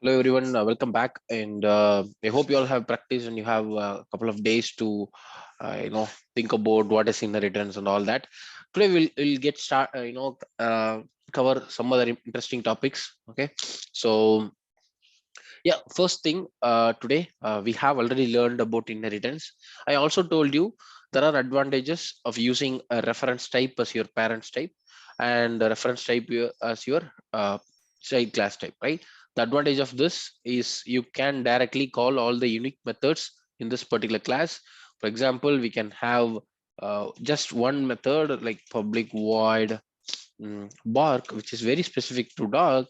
Hello everyone, welcome back, and I hope you all have practiced and you have a couple of days to, think about what is inheritance and all that. Today we'll get start, cover some other interesting topics. Okay, so yeah, first thing today we have already learned about inheritance. I also told you there are advantages of using a reference type as your parents type and a reference type as your child class type, right? The advantage of this is you can directly call all the unique methods in this particular class. For example, we can have just one method like public void bark, which is very specific to dog,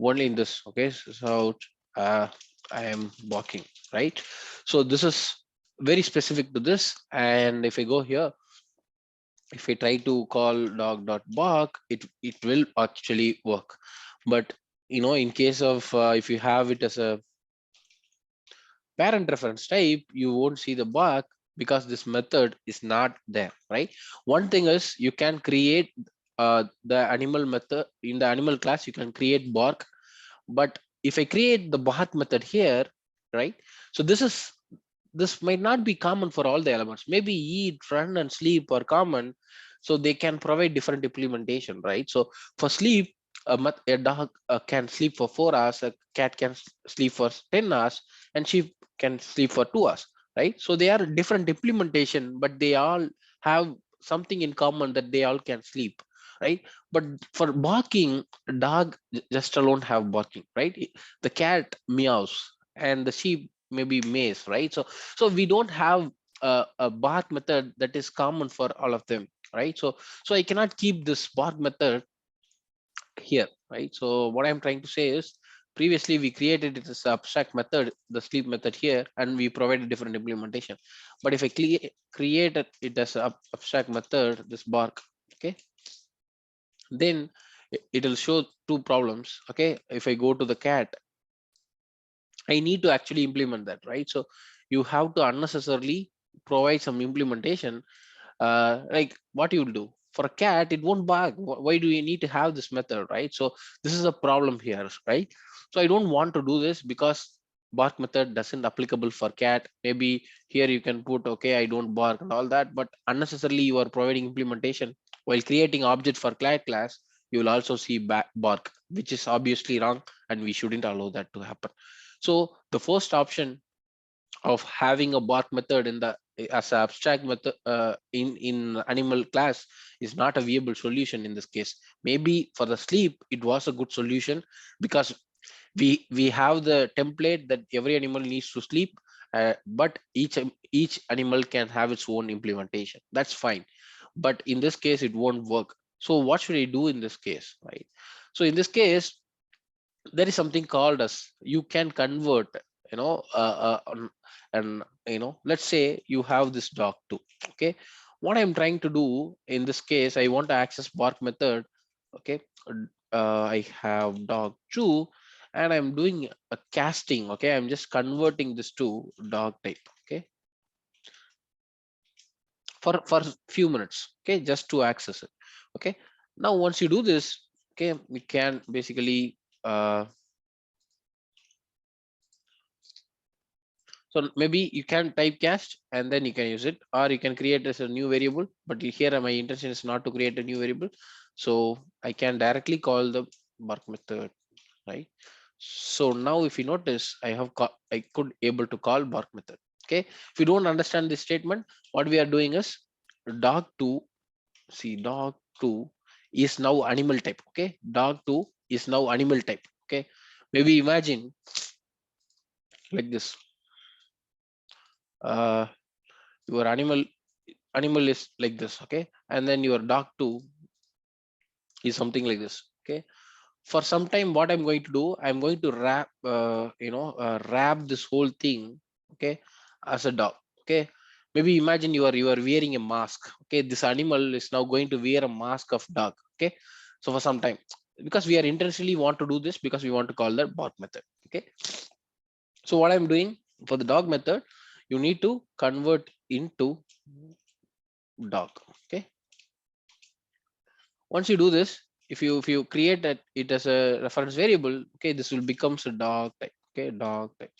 only in this. Okay, so uh, I am barking, right? So this is very specific to this. And if I go here, if I try to call dog.bark, it will actually work. But in case of if you have it as a parent reference type, you won't see the bark because this method is not there, right? One thing is you can create the animal method in the animal class. You can create bark, but if I create the bark method here, right? So this might not be common for all the elements. Maybe eat, run, and sleep are common, so they can provide different implementation, right? So for sleep, a dog can sleep for 4 hours, a cat can sleep for 10 hours, and sheep can sleep for 2 hours, right? So they are different implementation, but they all have something in common, that they all can sleep, right? But for barking, dog just alone have barking, right? The cat meows and the sheep maybe maze, right? So we don't have a bark method that is common for all of them, right? So I cannot keep this bark method here, right? So what I'm trying to say is, previously we created it as abstract method, the sleep method here, and we provided different implementation. But if I create it as a abstract method, this bark, okay, then it will show two problems. Okay, if I go to the cat, I need to actually implement that, right? So you have to unnecessarily provide some implementation. Like what you will do for a cat, it won't bark. Why do you need to have this method, right? So this is a problem here, right? So I don't want to do this because bark method doesn't applicable for cat. Maybe here you can put, okay, I don't bark and all that, but unnecessarily you are providing implementation while creating object for cat class. You will also see bark, which is obviously wrong, and we shouldn't allow that to happen. So the first option of having a bark method in the as an abstract method in animal class is not a viable solution in this case. Maybe for the sleep it was a good solution, because we have the template that every animal needs to sleep, but each animal can have its own implementation. That's fine, but in this case it won't work. So what should I do in this case, right? So in this case, there is something called as, you can convert, and let's say you have this dog too. Okay, what I'm trying to do in this case, I want to access bark method. Okay, I have dog two, and I'm doing a casting. Okay, I'm just converting this to dog type. Okay, for few minutes. Okay, just to access it. Okay, now once you do this, okay, we can basically so maybe you can typecast and then you can use it, or you can create as a new variable. But here my intention is not to create a new variable, so I can directly call the bark method, right? So now if you notice, I could able to call bark method. Okay, if you don't understand this statement, what we are doing is dog2, see, dog2 is now animal type. Okay, dog2 is now animal type. Okay, maybe imagine like this. uh your animal is like this. Okay, and then your dog too is something like this. Okay, for some time what I'm going to do, I'm going to wrap this whole thing, okay, as a dog. Okay, maybe imagine you are wearing a mask. Okay, this animal is now going to wear a mask of dog. Okay, so for some time, because we are intentionally want to do this, because we want to call that bark method. Okay, so what I'm doing for the dog method, you need to convert into dog. Okay, once you do this, if you create that it as a reference variable, okay, this will becomes a dog type. Okay, dog type.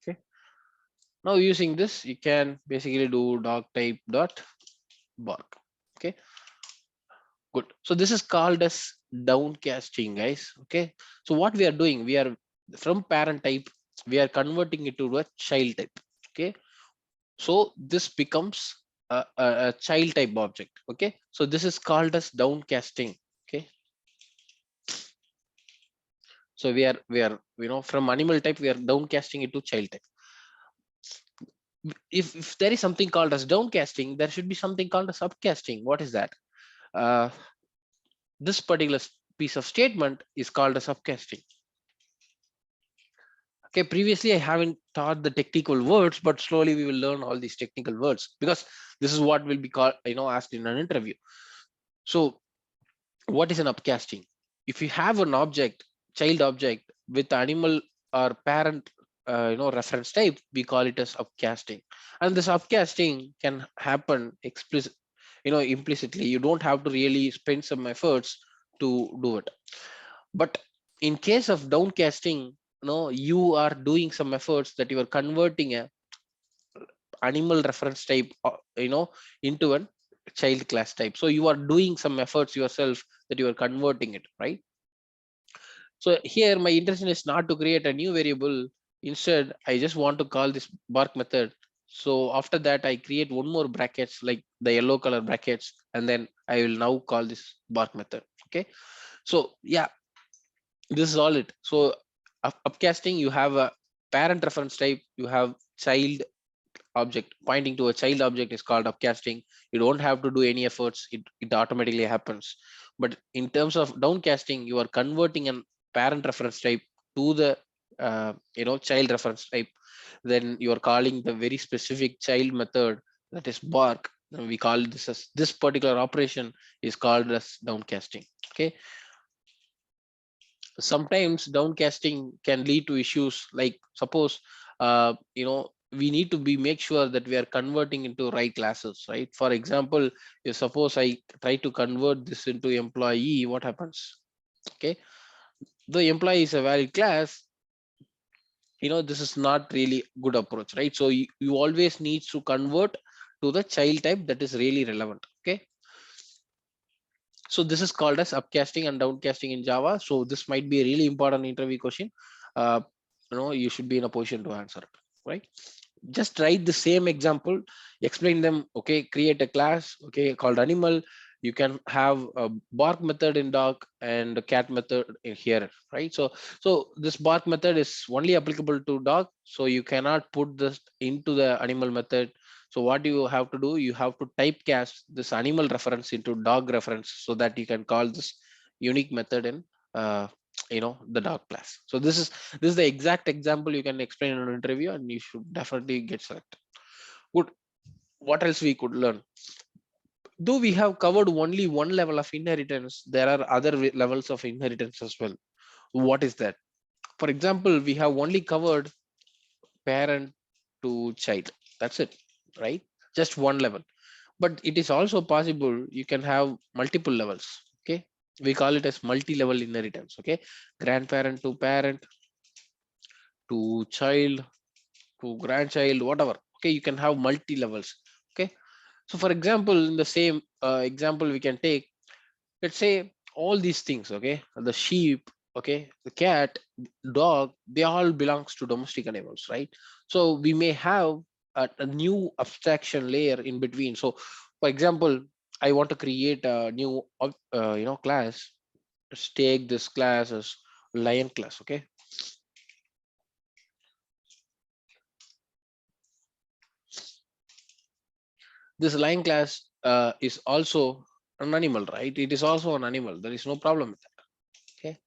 Okay, now using this you can basically do dog type dot bark. Okay, good. So this is called as downcasting, guys. Okay, so what we are doing, we are from parent type, we are converting it to a child type. Okay, so this becomes a child type object. Okay, so this is called as downcasting. Okay, so we are from animal type we are downcasting it to child type. If there is something called as downcasting, there should be something called as upcasting. What is that? uh, this particular piece of statement is called as upcasting. Okay, previously I haven't taught the technical words, but slowly we will learn all these technical words, because this is what will be called, asked in an interview. So what is an upcasting? If you have an object, child object with animal or parent reference type, we call it as upcasting. And this upcasting can happen implicitly. You don't have to really spend some efforts to do it. But in case of downcasting, you are doing some efforts, that you are converting a animal reference type into a child class type. So you are doing some efforts yourself, that you are converting it, right? So here my intention is not to create a new variable. Instead, I just want to call this bark method. So after that I create one more brackets, like the yellow color brackets, and then I will now call this bark method. Okay, so yeah, this is all it. So upcasting, you have a parent reference type, you have child object pointing to a child object, is called upcasting. You don't have to do any efforts, it automatically happens. But in terms of downcasting, you are converting an parent reference type to the child reference type. Then you are calling the very specific child method, that is bark. And we call this as, this particular operation is called as downcasting. Okay, sometimes downcasting can lead to issues, like suppose we need to be make sure that we are converting into right classes, right? For example, if suppose I try to convert this into employee, what happens? Okay, the employee is a valid class. This is not really good approach, right? So you always need to convert to the child type that is really relevant. Okay, so this is called as upcasting and downcasting in Java. So this might be a really important interview question. Uh, you should be in a position to answer it, right? Just write the same example, explain them. Okay, create a class, okay, called animal. You can have a bark method in dog and a cat method in here, right? So this bark method is only applicable to dog, so you cannot put this into the animal method. So what you have to do, you have to typecast this animal reference into dog reference, so that you can call this unique method in the dog class. So this is the exact example you can explain in an interview, and you should definitely get selected. Good. What else we could learn? Though we have covered only one level of inheritance, there are other levels of inheritance as well. What is that? For example, we have only covered parent to child. That's it, right? Just one level. But it is also possible you can have multiple levels. Okay, we call it as multi-level inheritance. Okay, grandparent to parent to child to grandchild, whatever. Okay, you can have multi levels. Okay, so for example, in the same example, we can take, let's say, all these things. Okay, the sheep, okay, the cat, dog, they all belongs to domestic animals, right? So we may have a new abstraction layer in between. So for example, I want to create a new class. Let's take this class as lion class. Okay, this lion class is also an animal, right? It is also an animal. There is no problem with that. Okay,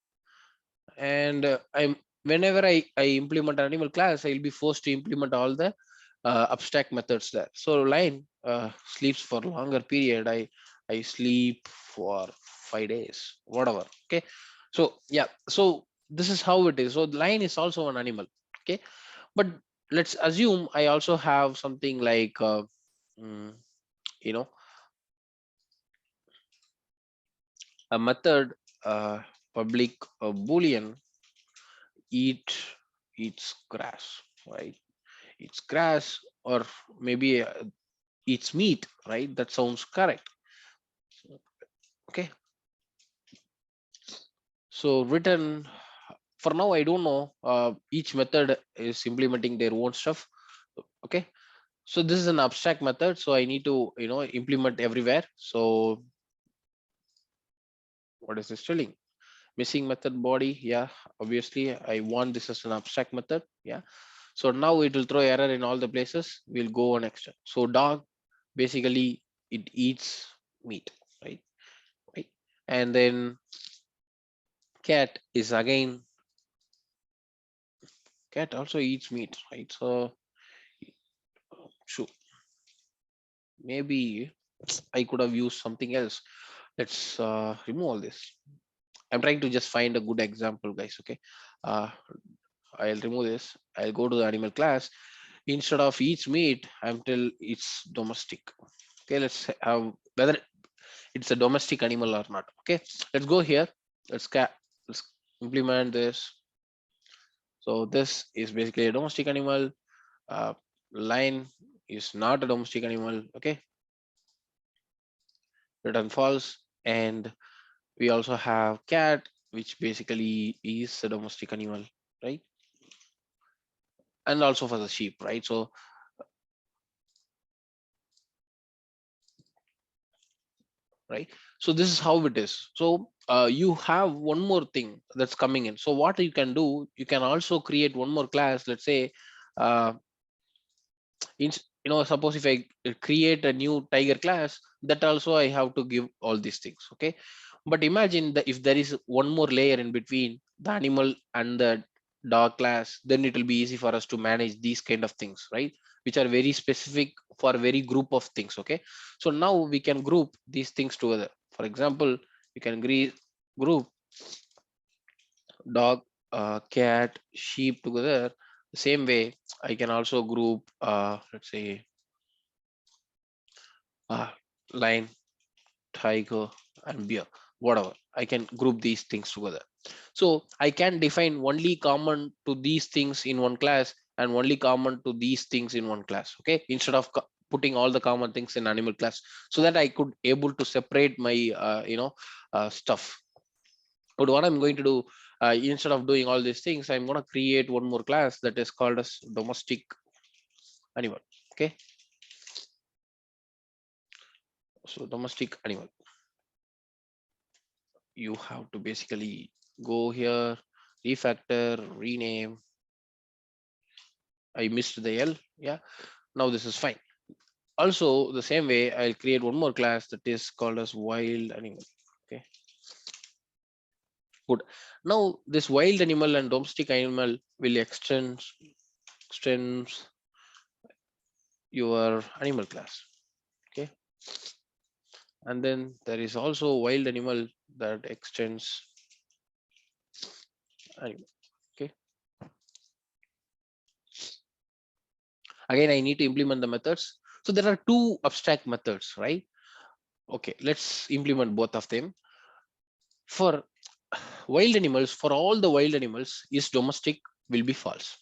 and I'm whenever I implement an animal class, I'll be forced to implement all the abstract methods there. So lion sleeps for longer period. I sleep for 5 days, whatever. Okay, so yeah, so this is how it is. So the lion is also an animal. Okay, but let's assume I also have something like mm, you know a method public boolean eat eats grass, right? Eats grass, or maybe eats meat, right? That sounds correct. Okay, so written for now, I don't know. Each method is implementing their own stuff. Okay, so this is an abstract method, so I need to implement everywhere. So what is this telling? Missing method body, yeah, obviously I want this as an abstract method. Yeah, so now it will throw error in all the places. We'll go on extra. So dog, basically it eats meat, right? Right. And then cat is again, cat also eats meat, right? So sure, maybe I could have used something else. Let's remove all this. I'm trying to just find a good example, guys. Okay, uh, I'll remove this. I'll go to the animal class. Instead of eats meat, I'm till it's domestic. Okay, let's have whether it's a domestic animal or not. Okay, let's go here. Let's implement this. So this is basically a domestic animal. uh, Lion is not a domestic animal. Okay, return false. And we also have cat, which basically is a domestic animal, right? And also for the sheep, right? So right, so this is how it is. So you have one more thing that's coming in. So what you can do, you can also create one more class. Let's say uh, suppose if I create a new tiger class, that also I have to give all these things. Okay, but imagine that if there is one more layer in between the animal and the dog class, then it will be easy for us to manage these kind of things, right? Which are very specific for very group of things. Okay, so now we can group these things together. For example, you can group dog, cat, sheep together. The same way I can also group let's say uh, lion, tiger, and bear, whatever. I can group these things together. So I can define only common to these things in one class and only common to these things in one class. Okay, instead of putting all the common things in animal class, so that I could able to separate my stuff. But what I'm going to do, instead of doing all these things, I'm going to create one more class that is called as domestic animal. Okay, so domestic animal, you have to basically go here, refactor, rename. I missed the L. Yeah, now this is fine. Also the same way, I'll create one more class that is called as wild animal. Okay, good. Now this wild animal and domestic animal will extends your animal class. Okay, and then there is also wild animal that extends animal. Okay, again I need to implement the methods. So there are two abstract methods, right? Okay, let's implement both of them. For wild animals, for all the wild animals, is domestic will be false.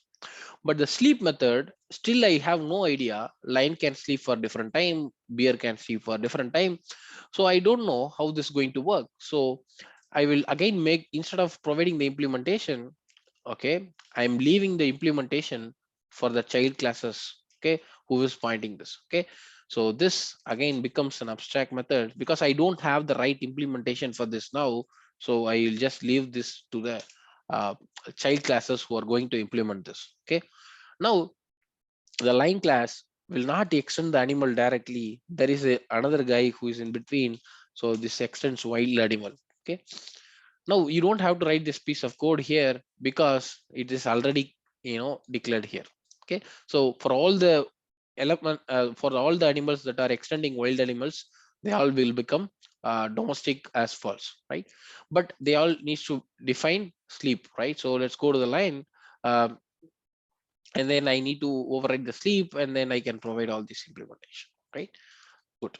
But the sleep method, still I have no idea. Lion can sleep for different time, bear can sleep for different time. So I don't know how this is going to work. So I will again make, instead of providing the implementation, okay, I'm leaving the implementation for the child classes, okay, who is pointing this. Okay, so this again becomes an abstract method because I don't have the right implementation for this now. So I will just leave this to the uh, child classes who are going to implement this. Okay, now the line class will not extend the animal directly. There is another guy who is in between, so this extends wild animal. Okay, now you don't have to write this piece of code here because it is already declared here. Okay, so for all the element for all the animals that are extending wild animals, they all will become domestic as false, right? But they all needs to define sleep, right? So let's go to the line, um, and then I need to override the sleep, and then I can provide all this implementation, right? Good.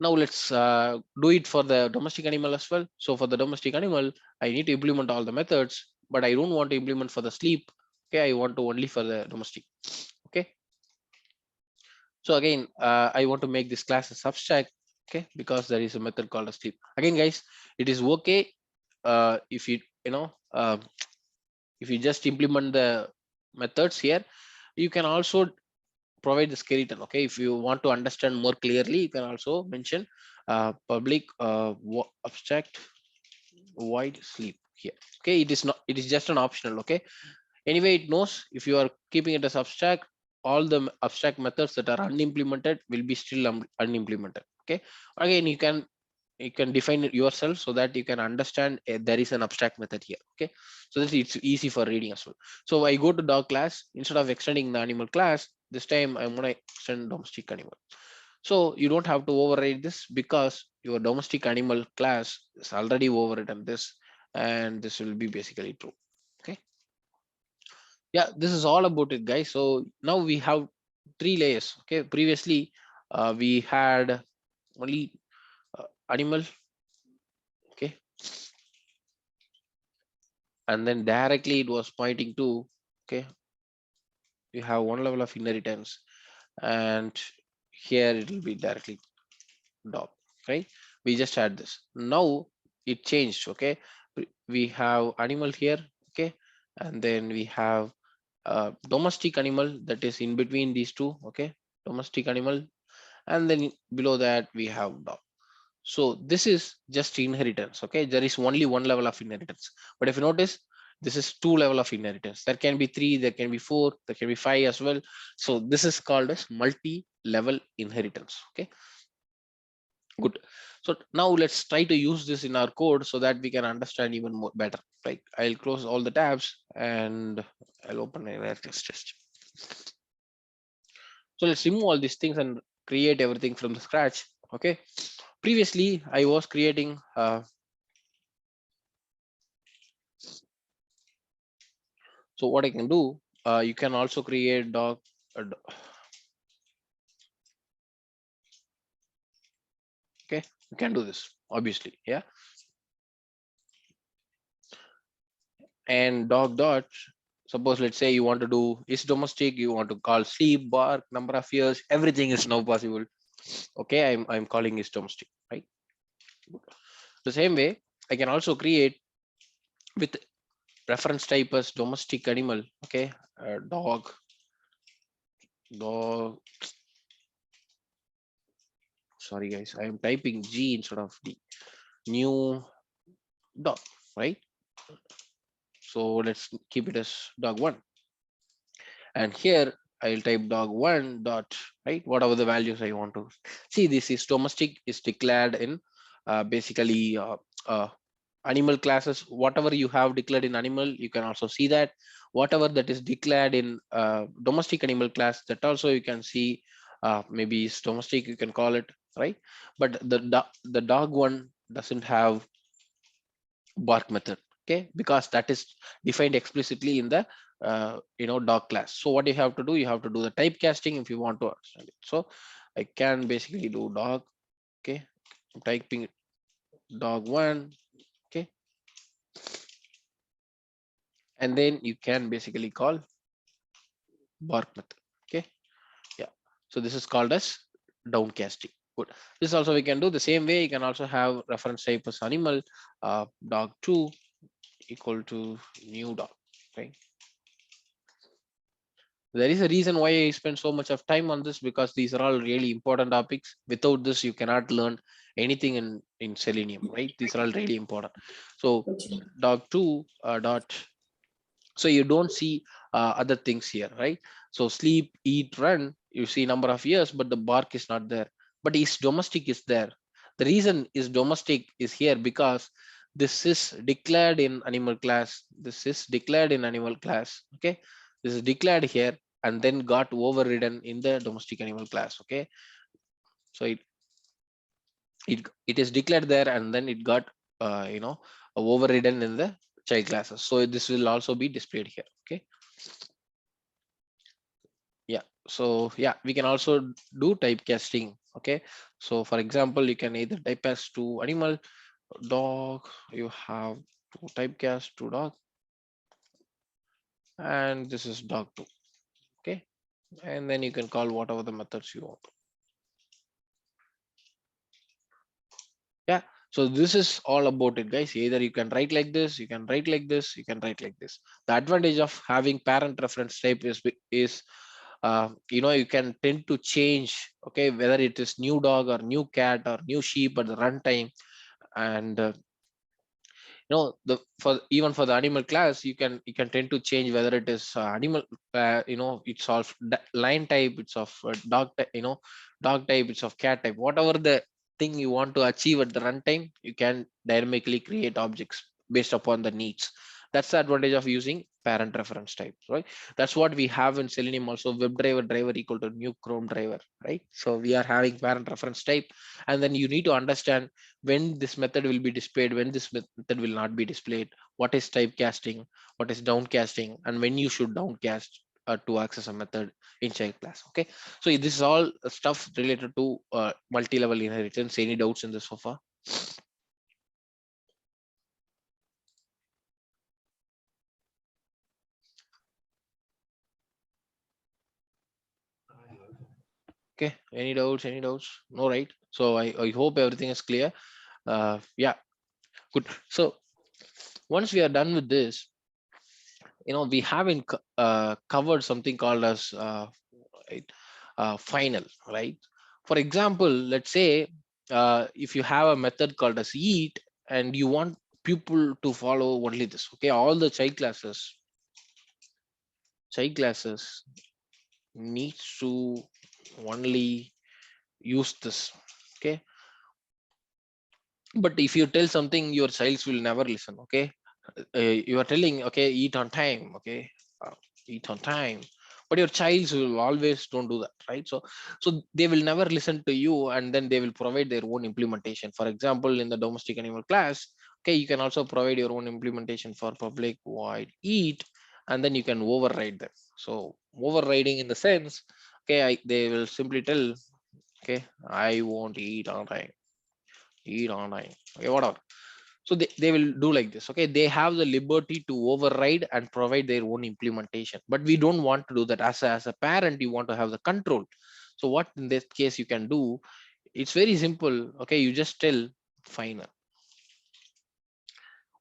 Now let's do it for the domestic animal as well. So for the domestic animal, I need to implement all the methods, but I don't want to implement for the sleep. Okay, I want to only for the domestic. Okay, so again, I want to make this class a substack. Okay, because there is a method called a sleep. Again, guys, it is okay if you know if you just implement the methods here. You can also provide the skeleton. Okay, if you want to understand more clearly, you can also mention public abstract void sleep here. Okay, it is not, it is just an optional. Okay, anyway, it knows if you are keeping it as abstract, all the abstract methods that are unimplemented will be still unimplemented. Okay, again, you can define it yourself so that you can understand there is an abstract method here. Okay, so that it's easy for reading as well. So I go to dog class, instead of extending the animal class, this time I'm going to extend domestic animal. So you don't have to override this because your domestic animal class is already overridden this, and this will be basically true. Okay, yeah, this is all about it, guys. So now we have three layers. Okay, previously we had only animal. Okay, and then directly it was pointing to, okay, you have one level of inheritance, and here it will be directly dog, right? We just had this. Now it changed. Okay, we have animal here. Okay, and then we have domestic animal that is in between these two. Okay, domestic animal, and then below that we have dog. So this is just inheritance. Okay, there is only one level of inheritance, but if you notice, this is two level of inheritance. There can be three, there can be four, there can be five as well. So this is called as multi-level inheritance. Okay, good. So now let's try to use this in our code so that we can understand even more better. Right, I'll close all the tabs and I'll open an error test. So let's remove all these things and create everything from the scratch. Okay, previously I was creating so what I can do, you can also create dog okay, you can do this obviously. Yeah, and dog dot, suppose let's say you want to do is domestic, you want to call sleep, bark, number of years, everything is now possible. Okay, I'm calling is domestic, right? The same way I can also create with reference type as domestic animal. Okay, dog, sorry guys, I am typing G instead of D, new dog, right? So let's keep it as dog one, and here I'll type dog one dot, right, whatever the values I want to see. This is domestic is declared in basically uh, animal classes. Whatever you have declared in animal, you can also see that. Whatever that is declared in domestic animal class, that also you can see. Maybe it's domestic, you can call it, right? But the dog one doesn't have bark method. Okay, because that is defined explicitly in the dog class. So what you have to do, you have to do the typecasting if you want to understand it. So I can basically do dog. Okay, I'm typing dog one. Okay, and then you can basically call bark method. Okay, yeah, so this is called as downcasting. Good. This also we can do the same way. You can also have reference type as animal, dog two equal to new dog, right? There is a reason why I spend so much of time on this, because these are all really important topics. Without this, you cannot learn anything in Selenium, right? These are all really important. So dog two dot, so you don't see other things here, right? So sleep, eat, run, you see number of years, but the bark is not there. But is domestic is there. The reason is domestic is here because this is declared in animal class. This is declared in animal class. Okay, this is declared here and then got overridden in the domestic animal class. Okay, so it is declared there and then it got overridden in the child classes. So this will also be displayed here. Okay, yeah, so yeah, we can also do typecasting. Okay, so for example, you can either typecast to animal dog, you have to typecast to dog, and this is dog 2. Okay, and then you can call whatever the methods you want. Yeah, so this is all about it, guys. Either you can write like this, you can write like this, you can write like this. The advantage of having parent reference type is you can tend to change, okay, whether it is new dog or new cat or new sheep at the runtime. And the for even for the animal class, you can tend to change whether it is animal, it's of line type, it's of dog type, dog type, it's of cat type, whatever the thing you want to achieve at the runtime, you can dynamically create objects based upon the needs. That's the advantage of using parent reference type, right? That's what we have in Selenium also. Web driver equal to new Chrome driver, right? So we are having parent reference type, and then you need to understand when this method will be displayed, when this method will not be displayed, what is typecasting, what is downcasting, and when you should downcast to access a method in child class. Okay, so this is all stuff related to multi-level inheritance. Any doubts in this so far? Okay, any doubts, no, right? So I hope everything is clear. Yeah, good. So once we are done with this, we haven't covered something called as right, final, right? For example, let's say if you have a method called as eat, and you want people to follow only this, okay, all the child classes needs to only use this, okay. But if you tell something, your childs will never listen, okay. You are telling, okay, eat on time, okay, uh, eat on time, but your childs will always don't do that, right? So they will never listen to you, and then they will provide their own implementation. For example, in the domestic animal class, okay, you can also provide your own implementation for public void eat, and then you can override them. So overriding in the sense, okay, they will simply tell, okay, I won't eat on time, eat on time, okay, whatever. So they will do like this, okay, they have the liberty to override and provide their own implementation, but we don't want to do that. As a parent, you want to have the control. So what in this case you can do, it's very simple, okay, you just tell final.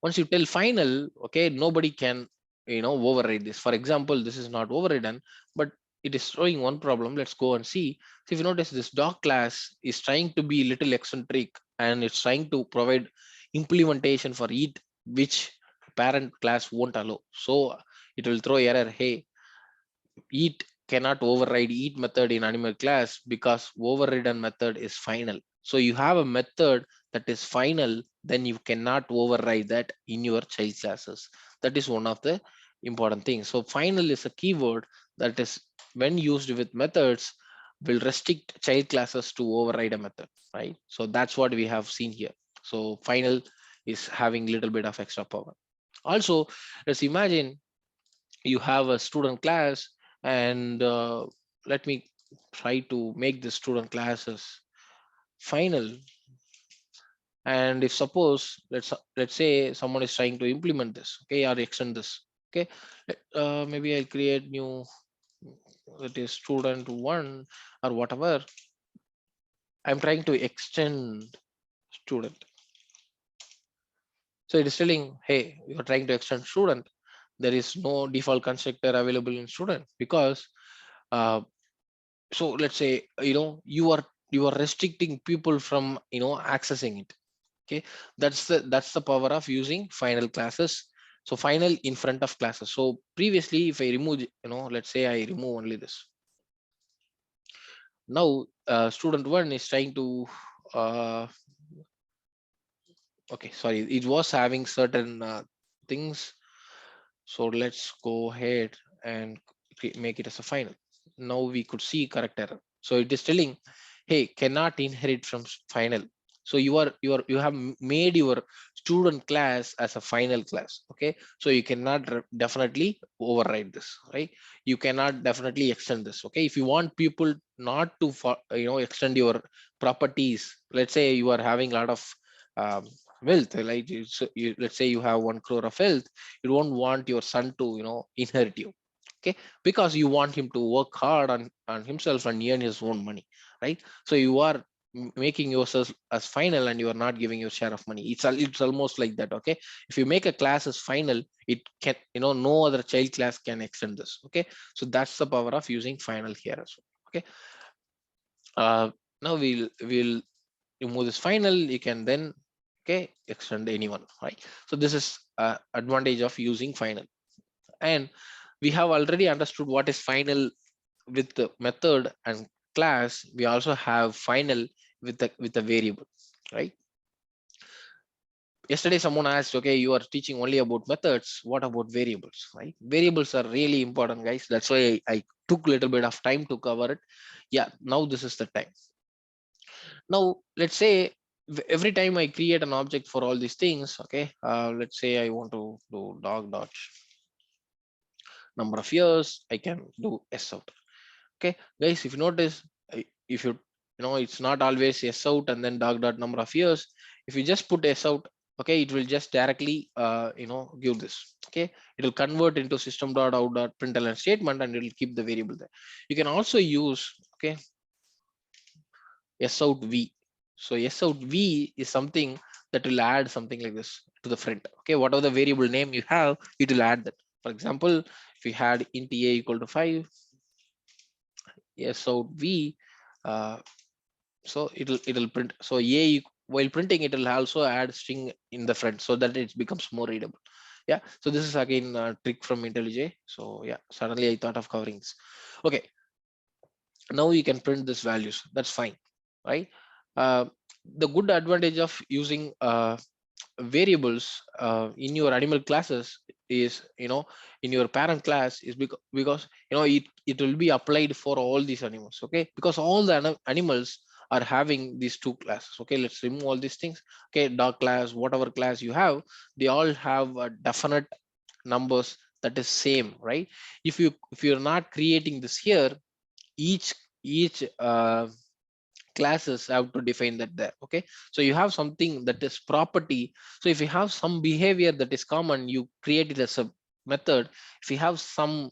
Once you tell final, okay, nobody can override this. For example, this is not overridden, but it is throwing one problem. Let's go and see. So if you notice, this dog class is trying to be little eccentric, and it's trying to provide implementation for eat, which parent class won't allow. So it will throw error, hey, eat cannot override eat method in animal class because overridden method is final. So you have a method that is final, then you cannot override that in your child classes. That is one of the important things. So final is a keyword that is, when used with methods, will restrict child classes to override a method, right? So that's what we have seen here. So final is having little bit of extra power. Also, let's imagine you have a student class, and let me try to make the student classes final. And if suppose, let's say someone is trying to implement this, okay, or extend this, okay, maybe I'll create new, that is student one or whatever. I'm trying to extend student. So it is telling, hey, you're trying to extend student, there is no default constructor available in student, because uh, so let's say, you are restricting people from accessing it. Okay, that's the power of using final classes. So final in front of classes. So previously, if I remove, let's say I remove only this. Now student one is trying to uh okay, sorry, it was having certain things. So let's go ahead and make it as a final. Now we could see correct error. So it is telling, hey, cannot inherit from final. So you have made your student class as a final class. Okay, so you cannot definitely override this, right? You cannot definitely extend this. Okay, if you want people not to extend your properties, let's say you are having a lot of um, wealth, like let's say you have 1 crore of wealth, you don't want your son to inherit you. Okay, because you want him to work hard on himself and earn his own money, right? So you are making yourself as final and you are not giving your share of money. It's almost like that. Okay, if you make a class as final, it can, no other child class can extend this. Okay, so that's the power of using final here as well. Okay, now we'll remove this final. You can then, okay, extend anyone, right? So this is advantage of using final. And we have already understood what is final with the method and class. We also have final with the variable, right? Yesterday someone asked, okay, you are teaching only about methods, what about variables, right? Variables are really important, guys. That's why I took a little bit of time to cover it. Yeah, now this is the time. Now let's say every time I create an object for all these things, okay, let's say I want to do dog dot number of years, I can do s out. Okay, guys, if you notice, if you it's not always s out and then dog dot number of years. If you just put s out, okay, it will just directly give this. Okay, it will convert into system dot out dot println statement and it will keep the variable there. You can also use, okay, s out v. So s out v is something that will add something like this to the front. Okay, whatever the variable name you have, it will add that. For example, if you had int a equal to 5, s out v, uh, so it'll print. So a, while printing, it will also add string in the front so that it becomes more readable. Yeah, so this is again a trick from IntelliJ. So yeah, suddenly I thought of covering this. Okay, now you can print these values, that's fine, right? uh, the good advantage of using variables in your animal classes is, in your parent class is because it will be applied for all these animals. Okay, because all the animals are having these two classes. Okay, let's remove all these things. Okay, dog class, whatever class you have, they all have definite numbers that is same, right? If you're not creating this here, each classes have to define that there. Okay, so you have something that is property. So if you have some behavior that is common, you create it as a method. If you have some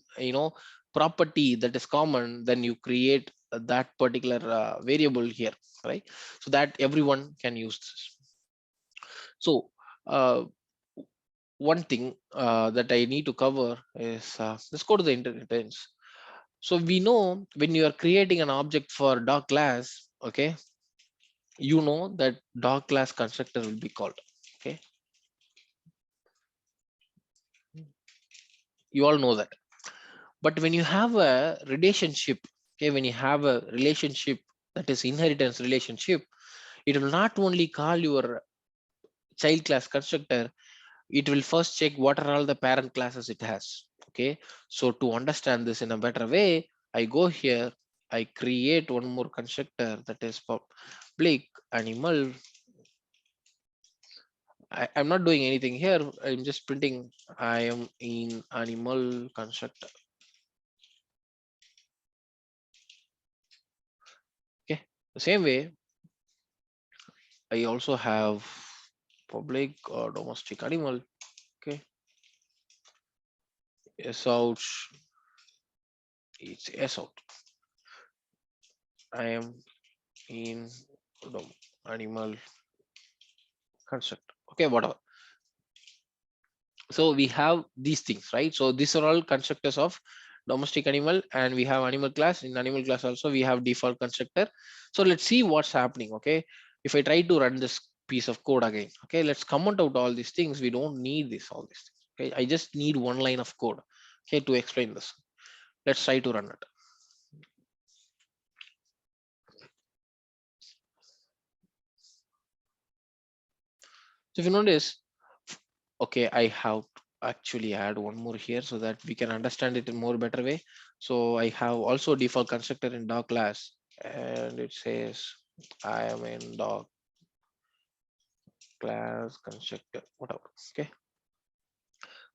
property that is common, then you create that particular variable here, right? So that everyone can use this. So uh, one thing that I need to cover is, let's go to the internet. So we know when you are creating an object for dog class, okay, you know that dog class constructor will be called. Okay, you all know that. But when you have a relationship, okay, when you have a relationship that is inheritance relationship, it will not only call your child class constructor, it will first check what are all the parent classes it has. Okay, so to understand this in a better way, I go here, I create one more constructor that is public animal. I'm not doing anything here. I'm just printing I am in animal constructor. Okay. The same way, I also have public or domestic animal. Okay. S out. It's S out. I am in animal constructor. Okay, whatever. So we have these things, right? So these are all constructors of domestic animal, and we have animal class. In animal class also we have default constructor. So let's see what's happening. Okay, if I try to run this piece of code again, okay, let's comment out all these things. We don't need all these things. Okay, I just need one line of code, okay, to explain this. Let's try to run it. So if you notice, okay, I have to actually add one more here so that we can understand it in more better way. So I have also default constructor in dog class, and it says I am in dog class constructor, whatever. Okay,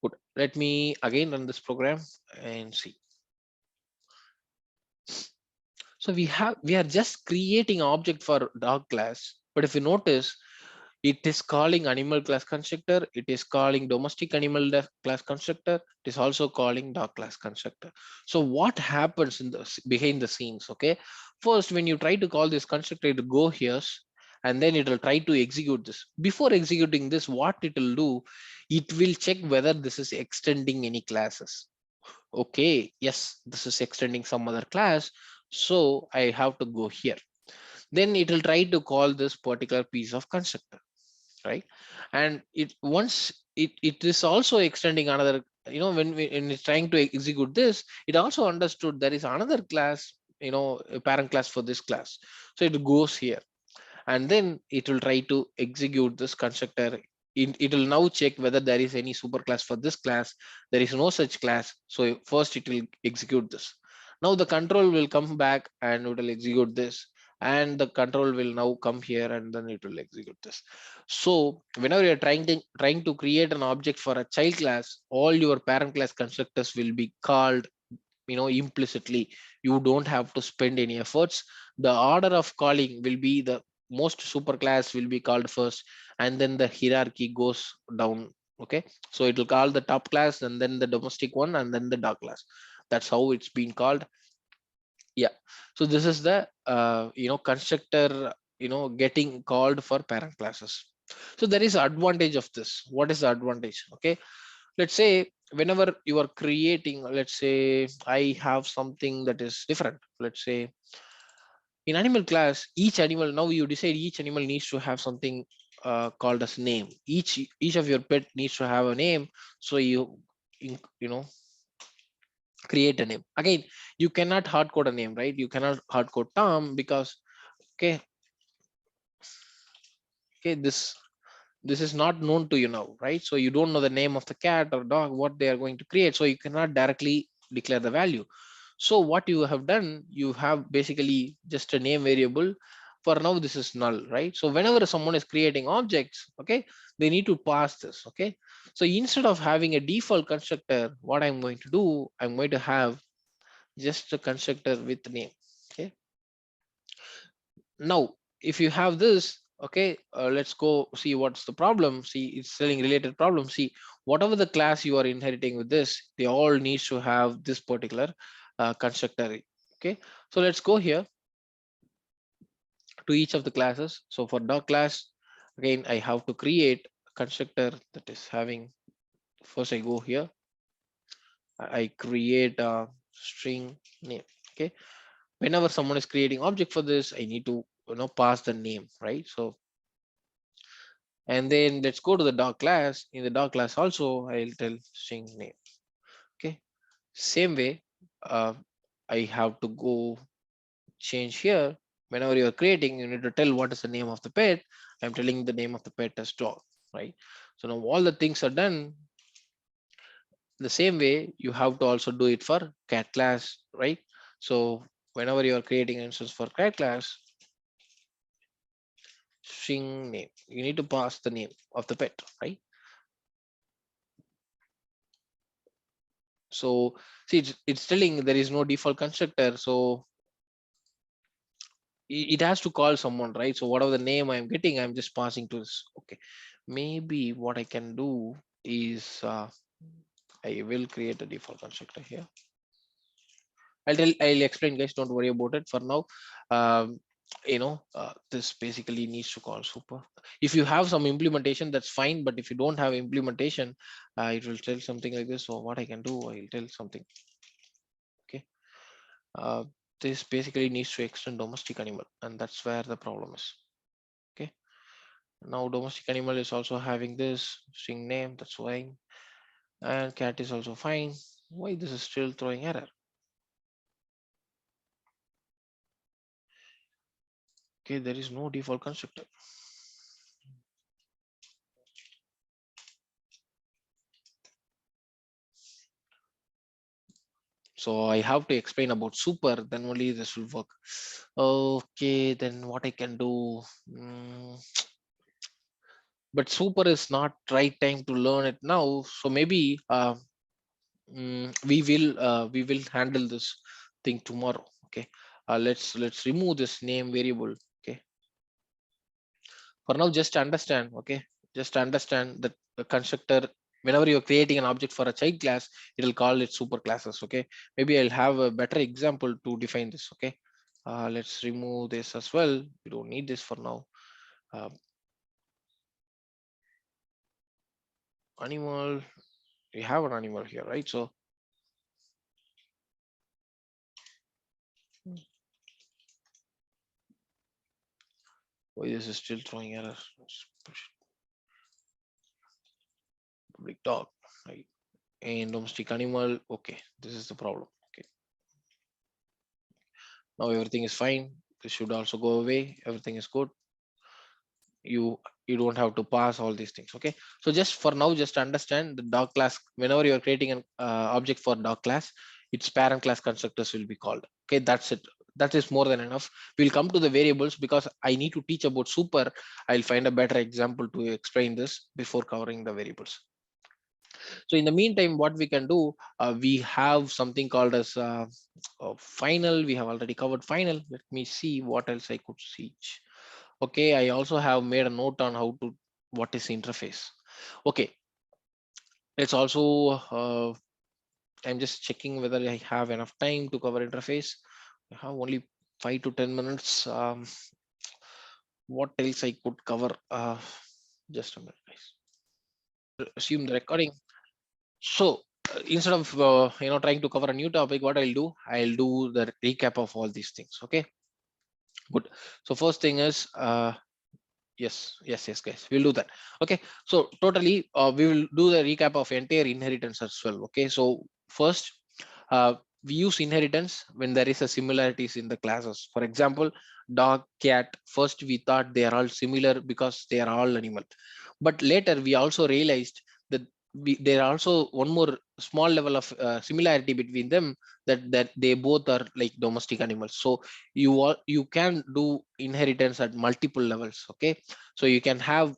good. Let me again run this program and see. So we are just creating an object for dog class, but if you notice, it is calling animal class constructor, it is calling domestic animal class constructor, it is also calling dog class constructor. So what happens in the behind the scenes? Okay, first when you try to call this constructor, it will go here and then it will try to execute this. Before executing this, what it will do, it will check whether this is extending any classes. Okay, yes, this is extending some other class, so I have to go here. Then it will try to call this particular piece of constructor, right? And it once it is also extending another, when it's trying to execute this, it also understood there is another class, a parent class for this class, so it goes here and then it will try to execute this constructor. It will now check whether there is any superclass for this class. There is no such class, so first it will execute this. Now the control will come back and it will execute this, and the control will now come here and then it will execute this. So whenever you're trying to create an object for a child class, all your parent class constructors will be called, implicitly. You don't have to spend any efforts. The order of calling will be the most super class will be called first, and then the hierarchy goes down. Okay, so it will call the top class and then the domestic one and then the dog class. That's how it's been called. Yeah, so this is the constructor, getting called for parent classes. So there is advantage of this. What is the advantage? Okay, let's say whenever you are creating, let's say I have something that is different. Let's say in animal class, each animal, now you decide each animal needs to have something called as name. Each of your pet needs to have a name. So you know create a name. Again, you cannot hard code a name, right? You cannot hard code Tom because, okay, this is not known to you now, right? So you don't know the name of the cat or dog, what they are going to create, so you cannot directly declare the value. So what you have done, you have basically just a name variable. For now this is null, right? So whenever someone is creating objects, okay, they need to pass this. Okay, so instead of having a default constructor, what I'm going to do, I'm going to have just a constructor with name. Okay, now if you have this, okay, let's go see what's the problem. See, it's selling related problem. See, whatever the class you are inheriting with this, they all needs to have this particular constructor. Okay, so let's go here to each of the classes. So for dog class, again I have to create a constructor that is having, first I go here, I create a string name. Okay, whenever someone is creating object for this, I need to pass the name, right? So, and then let's go to the dog class. In the dog class also, I'll tell string name. Okay, same way, uh, I have to go change here. Whenever you're creating, you need to tell what is the name of the pet. I'm telling the name of the pet as dog, right? So now all the things are done. The same way, you have to also do it for cat class, right? So whenever you are creating instance for cat class, string name, you need to pass the name of the pet, right? So see, it's telling there is no default constructor, so it has to call someone, right? So whatever the name I'm getting, I'm just passing to this. Okay, maybe what I can do is I will create a default constructor here. I'll explain, guys, don't worry about it for now. This basically needs to call super. If you have some implementation, that's fine, but if you don't have implementation, it will tell something like this. So what I can do, I'll tell something. Okay, uh, this basically needs to extend domestic animal, and that's where the problem is. Okay, now domestic animal is also having this string name, that's why, and cat is also fine. Why this is still throwing error? Okay, there is no default constructor. So I have to explain about super, then only this will work. Okay, then what I can do? but super is not right time to learn it now. So maybe we will handle this thing tomorrow. Okay, let's remove this name variable. Okay, for now just understand. Okay, just understand that the constructor, whenever you're creating an object for a child class, it'll call it super classes. Okay, maybe I'll have a better example to define this. Okay, let's remove this as well. We don't need this for now. uh, Animal, we have an animal here, right? So why this is still throwing error? Let's push public dog, right? And domestic animal. Okay, this is the problem. Okay, now everything is fine. This should also go away. Everything is good. You don't have to pass all these things. Okay, so just for now, just understand the dog class. Whenever you're creating an object for dog class, its parent class constructors will be called. Okay, that's it. That is more than enough. We'll come to the variables because I need to teach about super. I'll find a better example to explain this before covering the variables. So in the meantime, what we can do, we have something called as final. We have already covered final. Let me see what else I could see. Okay, I also have made a note on how to, what is interface. Okay, it's also I'm just checking whether I have enough time to cover interface. I have only 5 to 10 minutes. What else I could cover? Just a minute, guys. Assume the recording. So instead of trying to cover a new topic, what I'll do the recap of all these things. Okay, good. So first thing is yes, guys, we'll do that. Okay, so totally we will do the recap of entire inheritance as well. Okay, so first we use inheritance when there is a similarities in the classes. For example, dog, cat, first we thought they are all similar because they are all animal, but later we also realized that there are also one more small level of similarity between them, that they both are like domestic animals. So you can do inheritance at multiple levels. Okay, so you can have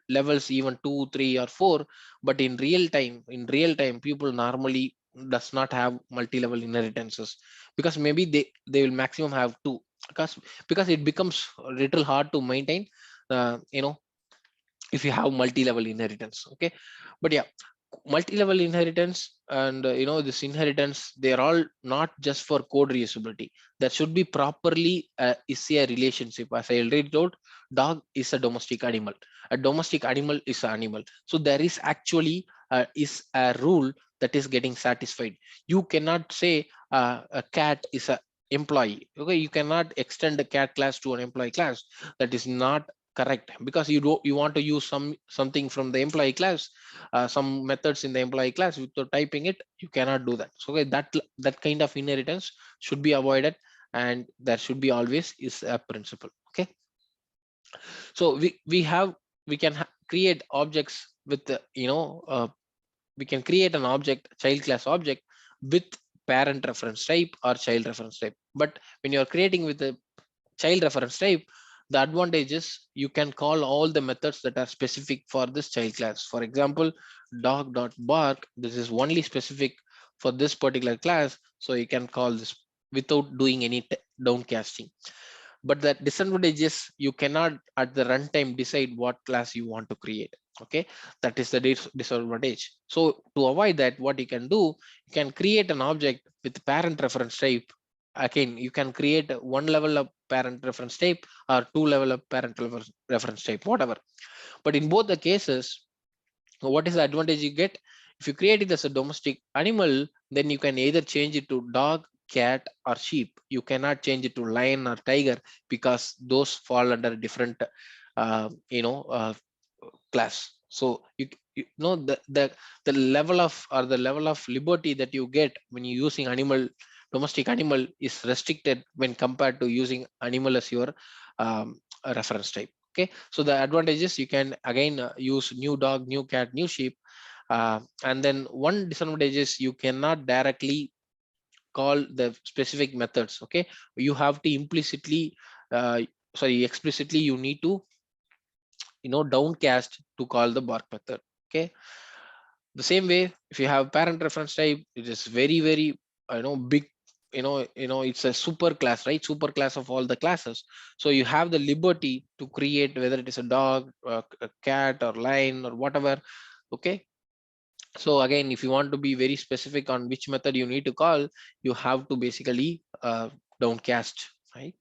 levels even 2, 3, or 4, but in real time people normally does not have multi-level inheritances, because maybe they will maximum have two, because it becomes a little hard to maintain, uh, you know if you have multi-level inheritance. Okay, but yeah, multi-level inheritance, and this inheritance, they're all not just for code reusability. That should be properly is a relationship. As I already told, dog is a domestic animal, a domestic animal is an animal, so there is actually is a rule that is getting satisfied. You cannot say a cat is a employee. Okay, you cannot extend the cat class to an employee class. That is not correct, because you want to use something from the employee class, some methods in the employee class without typing it. You cannot do that. So okay, that kind of inheritance should be avoided, and there should be always is a principle. Okay, so we can create objects with the, we can create an object, child class object, with parent reference type or child reference type. But when you're creating with a child reference type, the advantage is you can call all the methods that are specific for this child class. For example, dog.bark, this is only specific for this particular class, so you can call this without doing any downcasting. But the disadvantage is you cannot at the runtime decide what class you want to create. Okay, that is the disadvantage. So to avoid that, what you can do, you can create an object with parent reference type. Again, you can create one level of parent reference type or two level of parent reference type, whatever. But in both the cases, what is the advantage you get? If you create it as a domestic animal, then you can either change it to dog, cat, or sheep. You cannot change it to lion or tiger, because those fall under different uh, you know uh, class. So you know the level of, or the level of liberty that you get when you're using domestic animal is restricted when compared to using animal as your reference type. Okay, so the advantages, you can again use new dog, new cat, new sheep. And then one disadvantage is you cannot directly call the specific methods. Okay, you have to implicitly, explicitly, you need to downcast to call the bark method. Okay, the same way, if you have parent reference type, it is very, very big. It's a super class, right? Super class of all the classes. So you have the liberty to create whether it is a dog, a cat, or lion, or whatever. Okay, so again, if you want to be very specific on which method you need to call, you have to basically downcast, right?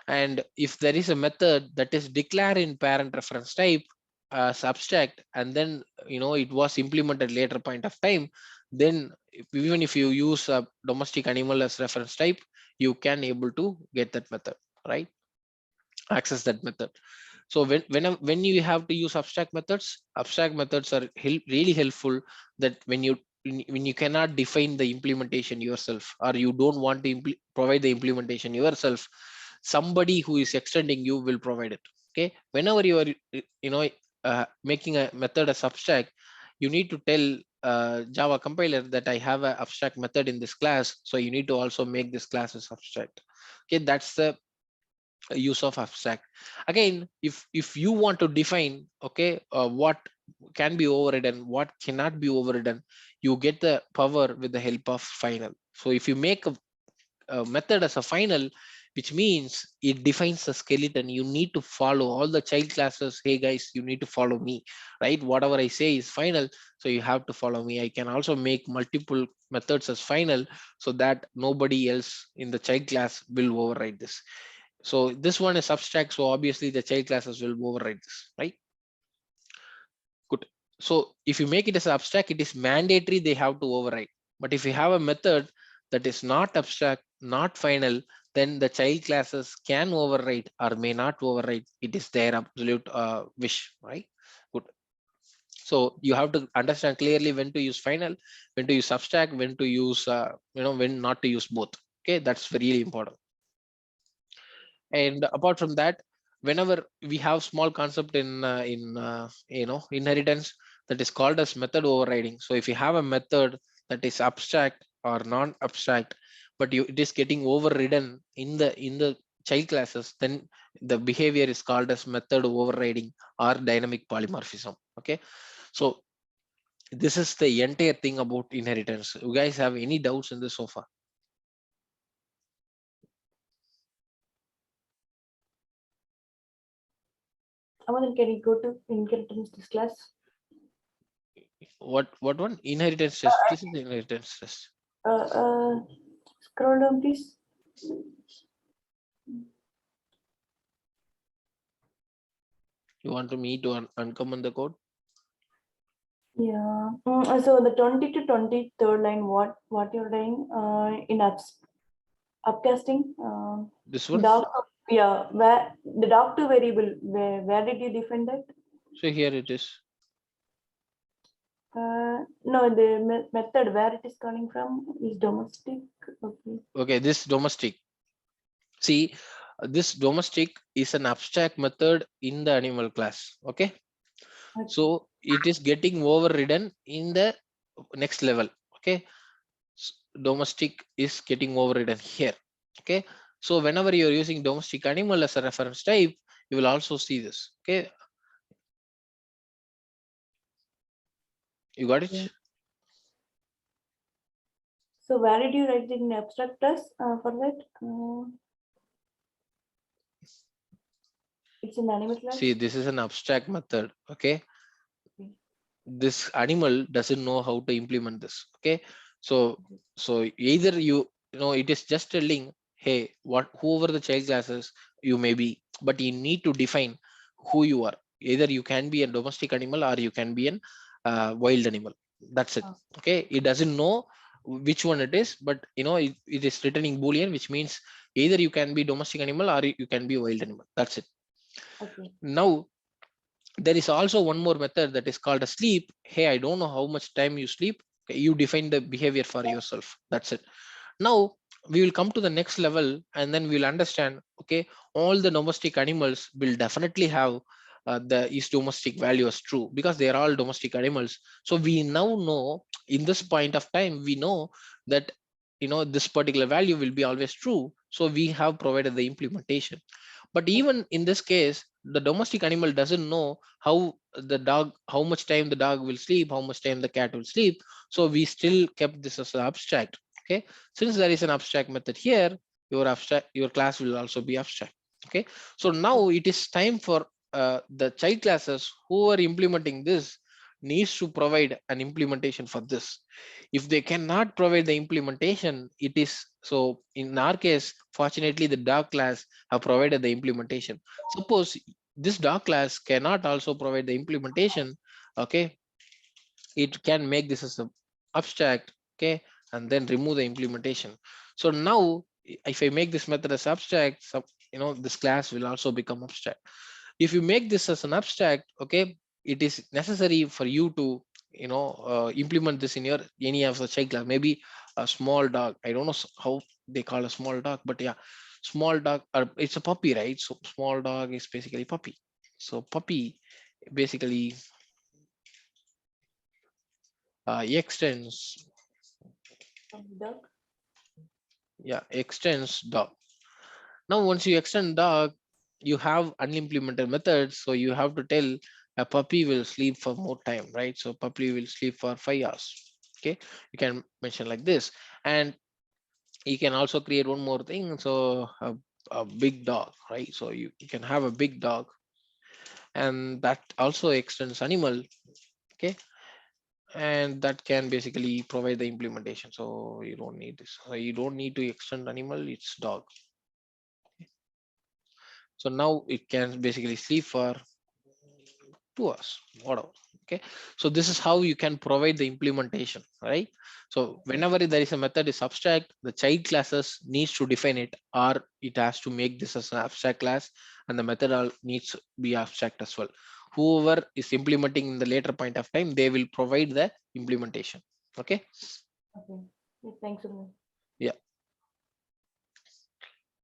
And if there is a method that is declared in parent reference type as abstract, and then it was implemented later point of time, then even if you use a domestic animal as reference type, you can able to get that method, right? Access that method. So when you have to use abstract methods are really helpful, that when you cannot define the implementation yourself, or you don't want to provide the implementation yourself, somebody who is extending you will provide it. Okay, whenever you are making a method as abstract, you need to tell Java compiler that I have an abstract method in this class, so you need to also make this class as abstract. Okay, that's the use of abstract. Again, if you want to define, okay, what can be overridden, what cannot be overridden, you get the power with the help of final. So if you make a method as a final, which means it defines the skeleton, you need to follow all the child classes. Hey guys, you need to follow me, right? Whatever I say is final, so you have to follow me. I can also make multiple methods as final, so that nobody else in the child class will override this. So this one is abstract, so obviously the child classes will override this, right? Good. So if you make it as abstract, it is mandatory they have to override. But if you have a method that is not abstract, not final, then the child classes can override or may not override. It is their absolute wish, right? Good. So you have to understand clearly when to use final, when to use abstract, when to use, when not to use both. Okay, that's really important. And apart from that, whenever we have small concept in inheritance, that is called as method overriding. So if you have a method that is abstract or non-abstract, but it is getting overridden in the child classes, then the behavior is called as method overriding or dynamic polymorphism. Okay, so this is the entire thing about inheritance. You guys have any doubts in this so far? Aman, can you go to inheritance this class? What one? Inheritance test. This is the inheritance test. Scroll down, please. You want me to uncomment the code? Yeah. So the 20 to 23rd line, what you're doing in upcasting? This one. Doc, yeah. Where the doc2 variable? Where did you define that? So here it is. No, the method where it is coming from is domestic. Okay. Okay, this domestic. See, this domestic is an abstract method in the animal class. Okay. So it is getting overridden in the next level. Okay. Domestic is getting overridden here. Okay. So whenever you're using domestic animal as a reference type, you will also see this. Okay. You got it? Yeah. So where did you write it in abstract class for that? It's in animal class. See, this is an abstract method. Okay. This animal doesn't know how to implement this. Okay. So either it is just telling, hey, whoever the child classes you may be, but you need to define who you are. Either you can be a domestic animal or you can be an wild animal. That's it. Okay, it doesn't know which one it is, but it is returning boolean, which means either you can be domestic animal or you can be wild animal. That's it. Okay. Now there is also one more method that is called a sleep. Hey, I don't know how much time you sleep. Okay, you define the behavior for yourself. That's it. Now we will come to the next level, and then we'll understand, okay, all the domestic animals will definitely have the is domestic value as true, because they are all domestic animals. So we now know, in this point of time, we know that this particular value will be always true. So we have provided the implementation. But even in this case, the domestic animal doesn't know how much time the dog will sleep, how much time the cat will sleep. So we still kept this as an abstract. Okay, since there is an abstract method here, your class will also be abstract. Okay, so now it is time for the child classes who are implementing this needs to provide an implementation for this. If they cannot provide the implementation, it is so in our case, fortunately the dog class have provided the implementation. Suppose this dog class cannot also provide the implementation, okay, it can make this as a abstract, okay, and then remove the implementation. So now if I make this method as abstract, this class will also become abstract. If you make this as an abstract, okay, it is necessary for you to implement this in your any of the child class. Maybe a small dog, I don't know how they call a small dog, but yeah, small dog, or it's a puppy, right? So small dog is basically puppy. So puppy basically extends, Duck. yeah, extends dog. Now once you extend dog, you have unimplemented methods, so you have to tell a puppy will sleep for more time, right? So puppy will sleep for 5 hours. Okay, you can mention like this. And you can also create one more thing. So a big dog, right? So you can have a big dog, and that also extends animal. Okay, and that can basically provide the implementation. So you don't need this. So you don't need to extend animal, it's dog. So now it can basically sleep for 2 hours, whatever. Okay, so this is how you can provide the implementation, right? So Okay. whenever there is a method is abstract, the child classes needs to define it, or it has to make this as an abstract class, and the method all needs to be abstract as well. Whoever is implementing in the later point of time, they will provide the implementation. Okay. Okay. Yeah, thanks, Sunil. Yeah,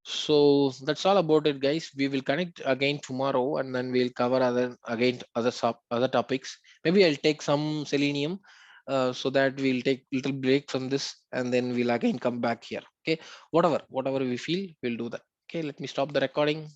so that's all about it, guys. We will connect again tomorrow, and then we'll cover other topics. Maybe I'll take some selenium, so that we'll take little break from this, and then we'll again come back here. Okay, whatever we feel, we'll do that. Okay, let me stop the recording.